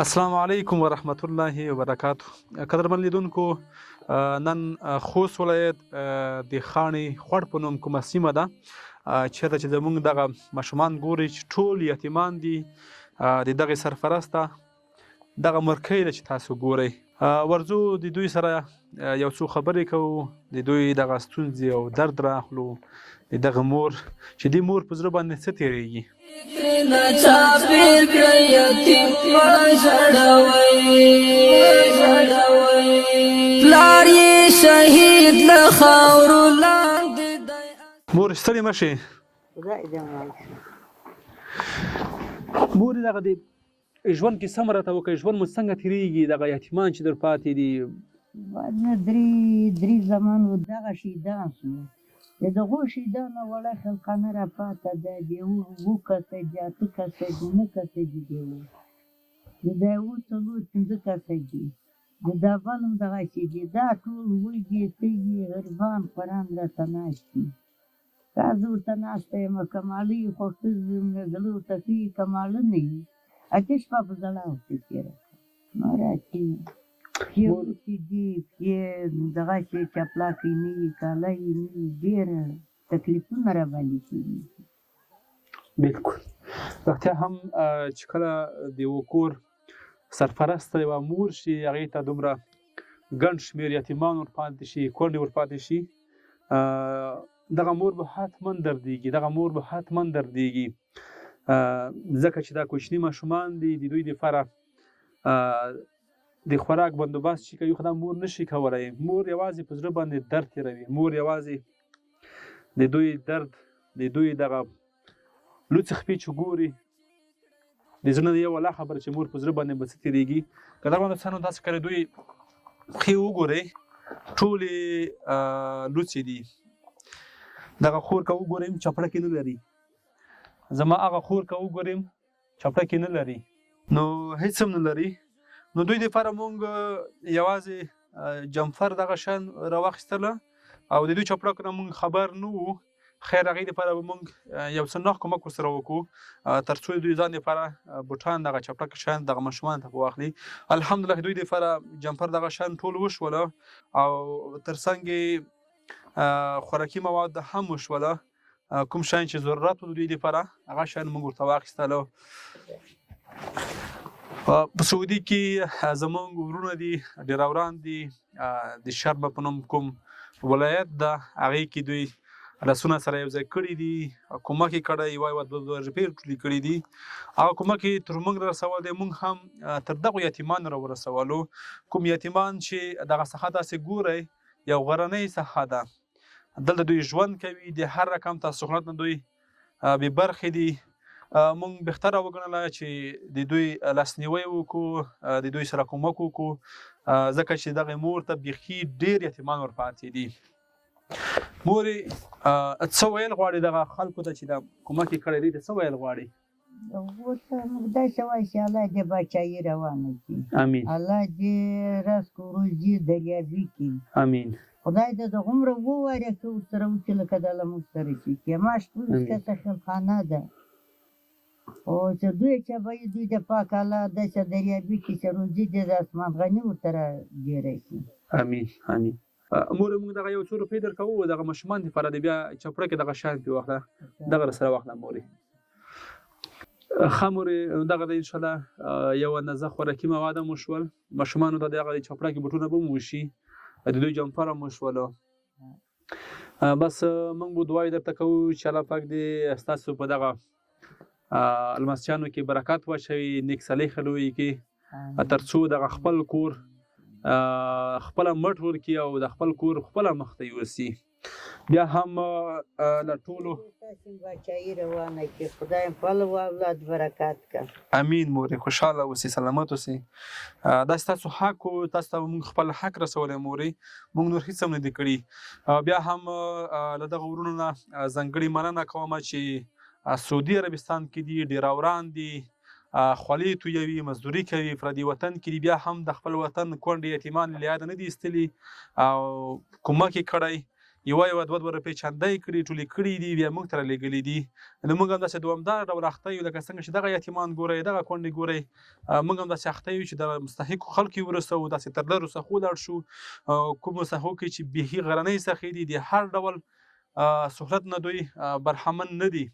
السلام علیکم ورحمت الله وبرکاته. قدرمن لیدونکو، نن خوست ولایت د خاڼې خوړ په نوم کومه سیمه ده چېرته چې زموږ دغه ماشومان ګوري چې ټول یتیمان دي. د دغې سرپرسته دغه مرکۍ ده چې تاسو ګورئ. ورځو د دوی سره یو څو خبرې کوو، د دوی دغه ستونزې او درد راخلو، د دغه مور چې دې مور په زړه باندې څه تېرېږي. مور ستړې مه شې. مور دغه د ژوند کې څه راته وکړئ، ژوند مو څنګه تېرېږي، دغه یتیمان چې در پاتې دي. درې زمان و دغه شیدان شو، د دغو شیدانه وړه خلقانه را پاته ده، د اووه کسه دي، اته کسه دي، نه کسه دي، د اووه څلور پنځه کسه دي، د دا بل هم دغسې دي. دا ټول وږي تږي غریبان خوران راته ناست دي. که زه ورته ناسته یم که ماړه یي، خو ښځې مې زړه ورته ښه که ماړه نه یي، اته شپه په زړه ورته تېره کړه. نو راسي پښې ورسې دي، پښې دغسې چپلاکې نه وي، کاله یې نه وي، ډېره تکلیفونه راباندې کېږي. بلکل رښتیا هم چې کله د یوه کور سرپرسته یوه مور شي، هغې ته دومره ګڼ شمېر یتیمان ورپاتې شي، کونډې ورپاتې شي، دغه مور به حتما دردېږي، دغه مور به حتما دردېږي، ځکه چې دا کوچني ماشومان دي، د دوی دپاره د خوراک بندوبست چې کوي، خو دا مور نشي کولی. مور یوازې په زړه باندې درد تېروي، مور یوازې د دوی درد، د دوی دغه لوڅې خپې چې ګوري، د زړه نه یو الله خبره چې مور په زړه باندې به څه تېرېږي. که دغه دوستانو تاسو کله دوی پښې وګورئ، ټولې لوڅې دي. دغه خور که وګورئ چپړکې نه لري، زما هغه خور که وګورئ چپړکې نه لري، نو هېڅ هم نه لري. نو دوی دپاره مونږ یوازې جمفر دغه شیان راواخیستله او د دوی چپړکو نه مونږ خبر نه وو. خیر هغې دپاره به مونږ یو څه ناخ کومک ورسره وکړو تر څو دوی ځان دپاره بوټان دغه چپړک شیان دغه ماشومانو ته واخلي. الحمدلله دوی دپاره جمپر دغه شیان ټول وشوله او تر څنګ یې خوراکي مواد هم وشوله. کوم شیان چې ضرورت و د دوی دپاره هغه شیان مونږ ورته واخیستله. په سعودي کې زمونږ ورونه دي، ډیراوران دي، د شربه په نوم کوم ولایت ده، هغې کې دوی لاسونه سره یو ځای کړي دي، کومک یې کړی، یوه دوه روپۍ ټولې کړي دي. هغه کومک یې تر موږ را رسولی دی، موږ هم تر دغو یتیمانو را ورسولو. کوم یتیمان چې دغه ساحه تاسې ګورئ، یو غرنۍ ساحه ده، دلته دوی ژوند کوي، د هر رقم تسهلات نه دوی بې برخې دي. مونږ بهتره وګڼله چې د دوی لاسنیوی وکړو، د دوی سره کومک وکړو، ځکه چې دغې مور ته بیخي ډېر یتیمان ورپاتې دي. مورې څه ویل غواړې دغه خلکو ته چې دا کومک یې کړی دی، ته څه ویل غواړې؟ ورته موږ داسې وایو چې الله دې باچایي روانه کړي، امین، الله دې رزق و روزي دریابي کړي، امین. خدای دې د هومره وواره که ورسره وکړي لکه دا له موږ سره چې کېما شپږ کسه خلخانه ده، خو چې دوی چابهیي دوی د پاک الله داسې دریابي کړي چې روزي دې د اسمان غني ورته را ډېره شي. امین، امین. مورې موږ دغه یو څو روپۍ درکوو، دغه ماشومان دپاره د بیا چپړکې دغه شیان پرې واخله، دغه راسره واخله مورې. ښه مورې، دغه د انشاءالله یو اندازه خوراکي مواد هم وشول، ماشومانو ته دغه د چپړکې بوټونه به هم وشي، د دوی جمپر هم وشولو. بس موږ به دعایې درته کوو چې الله پاک دې ستاسو په دغه لمسیانو کې برکت واچوي، نیک صالحه لویې کړي، تر څو دغه خپل کور خپله مټ ورکړي او د خپل کور خپله مخ ته یوسي. بیا هم له ټولو تاسې باچایي روانه کړي، خدای خپل اولاد برکت کړه. امین مورې، خوشحاله اوسئ، سلامت اوسئ. دا ستاسو حق و، تاسو ته موږ خپل حق رسولی مورې، موږ نور هېڅ هم نه دي کړي. بیا هم له دغه ورونو نه ځانګړې مننه کومه چې سعودي عربستان کې دي، ډیراوران دي، خولې تویوي، مزدوري کوي، پردي وطن کې دي، بیا هم د خپل وطن کونډې یتیمان له یاده نه دي ایستلي او کومک یې کړی. یوه 2 روپۍ چندی کړي ټولې کړي دي بیا موږ ته رالیږلي دي. نو موږ هم داسې دوامدار ډول اخته یو لکه څنګه چې دغه یتیمان ګورئ دغه کونډې ګورئ موږ هم داسې اخته یو چې د مستحقو خلکو یې ورسوو داسې تر لرو ساحو لاړ شو کومو ساحو کې چې بیخي غرنۍ ساحې دي د هر ډول سهولت نه دوی برخمن نه دي.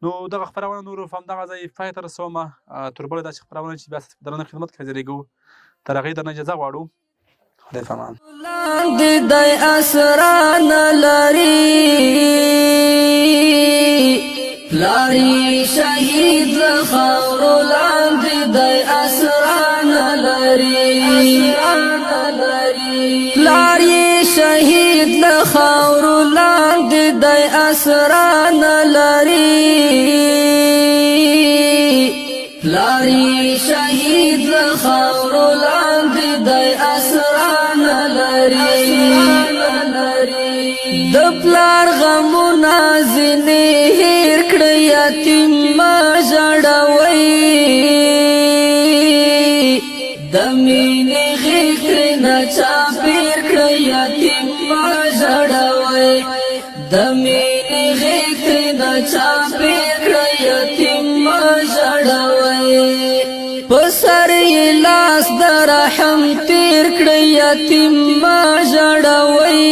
نو دغه خپرونه نور په همدغه ځای پای ته رسومه تر بله داسې خپرونه چې بیا ستاسو په درنه خدمت کې حاضرېږو تر هغې درنه اجازه غواړو. خدای پامان. لاندې دی اسرانه لري پلاری شهید له خاورو لاندې دی اسرانه لري پلاری شهید له خاورو لاندې دی اسرانه لري پلاری شهید له خاورو لاندې دی اسرانه لري د پلار غمونه ځینې هېر کړه یتیم مه ژړوئ د مینې غېږ ترېنه چاپېر کړه یتیم مه ژړوئ د مینې غېږ ترېنه چاپېر کړه یتیم مه ژړوئ په سر یې لاس د رحم تېر کړه یتیم مه ژړوئ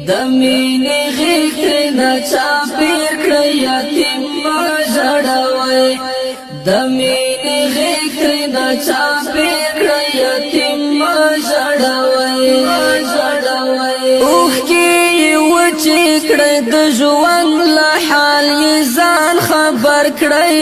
د مینې غېږ ترېنه چاپېر کړه یتیم مه ژړوئ د مینې غېږ ترېنه چاپېر کړه یتیم مه ژړوئ اوښکې یې وچې کړئ د ژوند له حال یې ځان خبر کړئ